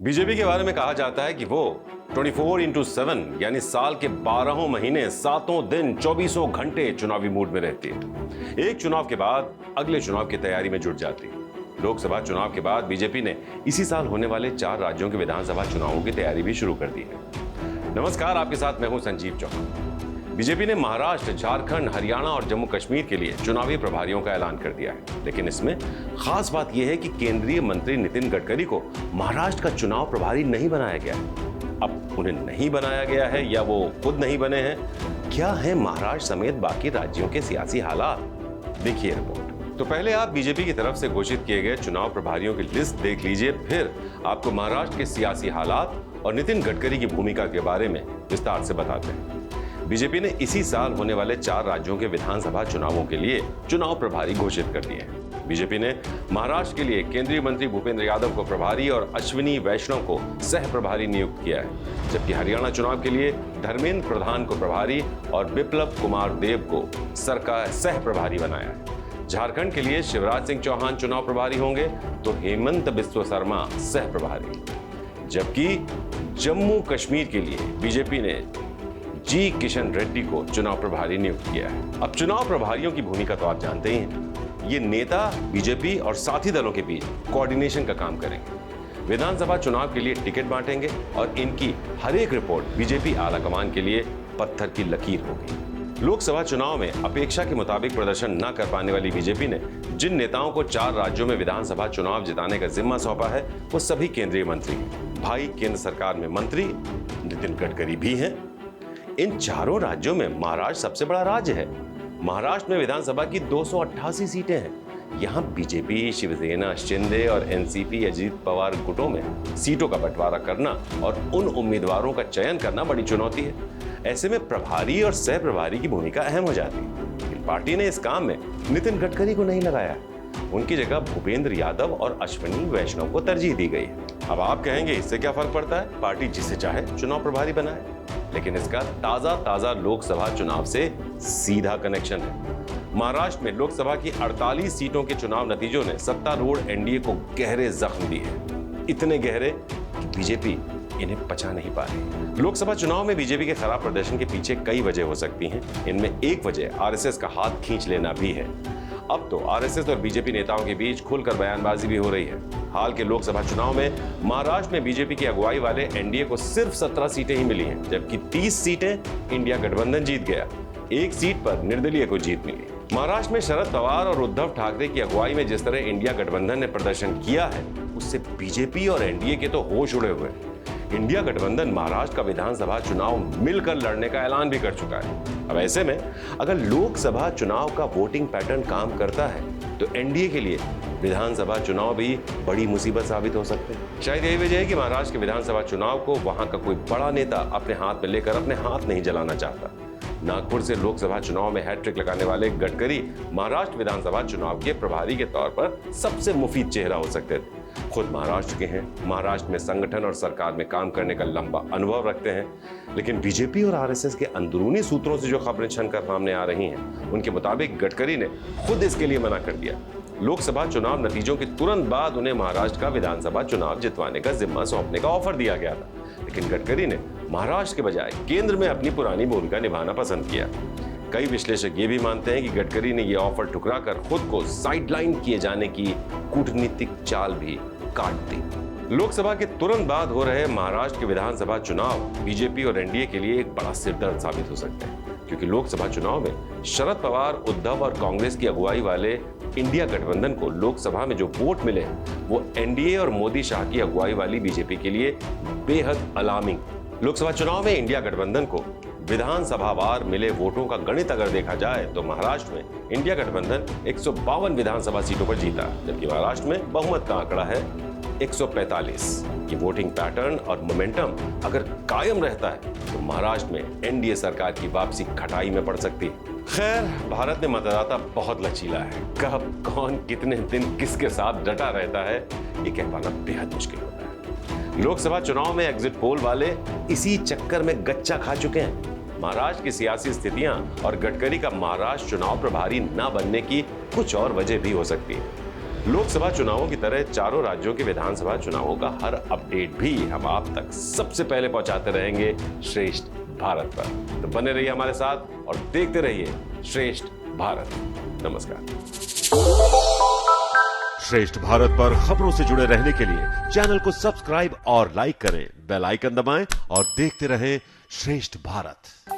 BJP के बारे में कहा जाता है कि वो 24x7 यानी साल के 12 महीने 7 दिन 24 घंटे चुनावी मूड में रहती है। एक चुनाव के बाद अगले चुनाव की तैयारी में जुट जाती है। लोकसभा चुनाव के बाद बीजेपी ने इसी साल होने वाले 4 राज्यों के विधानसभा चुनावों की तैयारी भी शुरू कर दी है। नमस्कार, आपके साथ मैं हूं संजीव चौहान। बीजेपी ने महाराष्ट्र, झारखंड, हरियाणा और जम्मू कश्मीर के लिए चुनावी प्रभारियों का ऐलान कर दिया है। लेकिन इसमें खास बात यह है कि केंद्रीय मंत्री नितिन गडकरी को महाराष्ट्र का चुनाव प्रभारी नहीं बनाया गया है। अब उन्हें नहीं बनाया गया है या वो खुद नहीं बने हैं, क्या है महाराष्ट्र समेत बाकी राज्यों के सियासी हालात, देखिए रिपोर्ट। तो पहले आप बीजेपी की तरफ से घोषित किए गए चुनाव प्रभारियों की लिस्ट देख लीजिए, फिर आपको महाराष्ट्र के सियासी हालात और नितिन गडकरी की भूमिका के बारे में विस्तार से बताते हैं। बीजेपी ने इसी साल होने वाले 4 राज्यों के विधानसभा चुनावों के लिए चुनाव प्रभारी घोषित कर दिए हैं। बीजेपी ने महाराष्ट्र के लिए केंद्रीय मंत्री भूपेंद्र यादव को प्रभारी और अश्विनी वैष्णव को सह प्रभारी नियुक्त किया है, जबकि हरियाणा चुनाव के लिए धर्मेंद्र प्रधान को प्रभारी और बिप्लब कुमार देव को सरकार सह प्रभारी बनाया है। झारखंड के लिए शिवराज सिंह चौहान चुनाव प्रभारी होंगे तो हेमंत बिस्व शर्मा सह प्रभारी, जबकि जम्मू कश्मीर के लिए बीजेपी ने जी किशन रेड्डी को चुनाव प्रभारी नियुक्त किया है। अब चुनाव प्रभारियों की भूमिका तो आप जानते ही हैं। ये नेता बीजेपी और साथी दलों के बीच कोऑर्डिनेशन का काम करेंगे, विधानसभा चुनाव के लिए टिकट बांटेंगे और इनकी हर एक रिपोर्ट बीजेपी आलाकमान के लिए पत्थर की लकीर होगी। लोकसभा चुनाव में अपेक्षा के मुताबिक प्रदर्शन न कर पाने वाली बीजेपी ने जिन नेताओं को 4 राज्यों में विधानसभा चुनाव जिताने का जिम्मा सौंपा है वो सभी केंद्रीय मंत्री हैं। भाई केंद्र सरकार में मंत्री नितिन गडकरी भी हैं। इन चारों राज्यों में महाराष्ट्र सबसे बड़ा राज्य है। महाराष्ट्र में विधानसभा की 288 सीटें हैं। यहाँ बीजेपी, शिवसेना, शिंदे और एनसीपी अजीत पवार गुटों में सीटों का बंटवारा करना और उन उम्मीदवारों का चयन करना बड़ी चुनौती है। ऐसे में प्रभारी और सह प्रभारी की भूमिका अहम हो जाती है। लेकिन पार्टी ने इस काम में नितिन गडकरी को नहीं लगाया, उनकी जगह भूपेंद्र यादव और अश्विनी वैष्णव को तरजीह दी गई है। अब आप कहेंगे इससे क्या फर्क पड़ता है, पार्टी जिसे चाहे चुनाव प्रभारी बनाए, लेकिन इसका ताजा लोकसभा चुनाव से सीधा कनेक्शन है। महाराष्ट्र में लोकसभा की 48 सीटों के चुनाव नतीजों ने सत्तारूढ़ एनडीए को गहरे जख्म दिए हैं, इतने गहरे कि बीजेपी इन्हें पचा नहीं पा रही। लोकसभा चुनाव में बीजेपी के खराब प्रदर्शन के पीछे कई वजह हो सकती हैं। इनमें एक वजह आरएसएस का हाथ खींच लेना भी है। अब तो आरएसएस और बीजेपी नेताओं के बीच खुलकर बयानबाजी भी हो रही है। हाल के लोकसभा चुनाव में महाराष्ट्र में बीजेपी की अगुवाई वाले एनडीए को सिर्फ 17 सीटें ही मिली हैं, जबकि 30 सीटें इंडिया गठबंधन जीत गया। एक सीट पर निर्दलीय को जीत मिली। महाराष्ट्र में शरद पवार और उद्धव ठाकरे की अगुवाई में जिस तरह इंडिया गठबंधन ने प्रदर्शन किया है, उससे बीजेपी और एनडीए के तो होश उड़े हुए हैं। इंडिया गठबंधन महाराष्ट्र का विधानसभा चुनाव मिलकर लड़ने का ऐलान भी कर चुका है। अब ऐसे में अगर लोकसभा चुनाव का वोटिंग पैटर्न काम करता है तो एनडीए के लिए विधानसभा चुनाव भी बड़ी मुसीबत साबित हो सकते हैं। शायद यही वजह है कि महाराष्ट्र के विधानसभा चुनाव को वहां का कोई बड़ा नेता अपने हाथ में लेकर अपने हाथ नहीं जलाना चाहता। नागपुर से लोकसभा चुनाव में हैट्रिक लगाने वाले गडकरी महाराष्ट्र विधानसभा चुनाव के प्रभारी के तौर पर सबसे मुफीद चेहरा हो सकते थे। खुद महाराष्ट्र के हैं, महाराष्ट्र में संगठन और सरकार में काम करने का लंबा अनुभव रखते हैं। लेकिन बीजेपी और आरएसएस के अंदरूनी सूत्रों से जो खबरें छनकर सामने आ रही हैं, उनके मुताबिक गडकरी ने खुद इसके लिए मना कर दिया। लोकसभा चुनाव नतीजों के तुरंत बाद उन्हें महाराष्ट्र का विधानसभा चुनाव जितवाने का जिम्मा सौंपने का ऑफर दिया गया था, लेकिन गडकरी ने महाराष्ट्र के बजाय केंद्र में अपनी पुरानी भूमिका निभाना पसंद किया। कई विश्लेषक ये भी मानते हैं कि गडकरी ने यह ऑफर ठुकराकर खुद को साइडलाइन किए जाने की कूटनीतिक चाल भी काट दी। लोकसभा के तुरंत बाद हो रहे महाराष्ट्र के विधानसभा चुनाव बीजेपी और एनडीए के लिए एक बड़ा सिरदर्द साबित हो सकते हैं, क्योंकि लोकसभा चुनाव में शरद पवार, उद्धव और कांग्रेस की अगुवाई वाले इंडिया गठबंधन को लोकसभा में जो वोट मिले वो एनडीए और मोदी शाह की अगुवाई वाली बीजेपी के लिए बेहद अलार्मिंग। लोकसभा चुनाव में इंडिया गठबंधन को विधानसभावार मिले वोटों का गणित अगर देखा जाए तो महाराष्ट्र में इंडिया गठबंधन 152 विधानसभा सीटों पर जीता, जबकि महाराष्ट्र में बहुमत का आंकड़ा है 145। ये वोटिंग पैटर्न और मोमेंटम अगर कायम रहता है तो महाराष्ट्र में एनडीए सरकार की वापसी खटाई में पड़ सकती है। खैर, भारत में मतदाता बहुत लचीला है। कब, कौन, कितने दिन किसके साथ डटा रहता है, ये कह पाना बेहद मुश्किल होता है। लोकसभा चुनाव में एग्जिट पोल वाले इसी चक्कर में गच्चा खा चुके हैं। महाराष्ट्र की सियासी स्थितियां और गडकरी का महाराष्ट्र चुनाव प्रभारी न बनने की कुछ और वजह भी हो सकती है। लोकसभा चुनावों की तरह चारों राज्यों के विधानसभा चुनावों का हर अपडेट भी हम आप तक सबसे पहले पहुंचाते रहेंगे श्रेष्ठ भारत पर। तो बने रहिए हमारे साथ और देखते रहिए श्रेष्ठ भारत। नमस्कार। श्रेष्ठ भारत पर खबरों से जुड़े रहने के लिए चैनल को सब्सक्राइब और लाइक करें, बेल आइकन दबाएं और देखते रहें श्रेष्ठ भारत।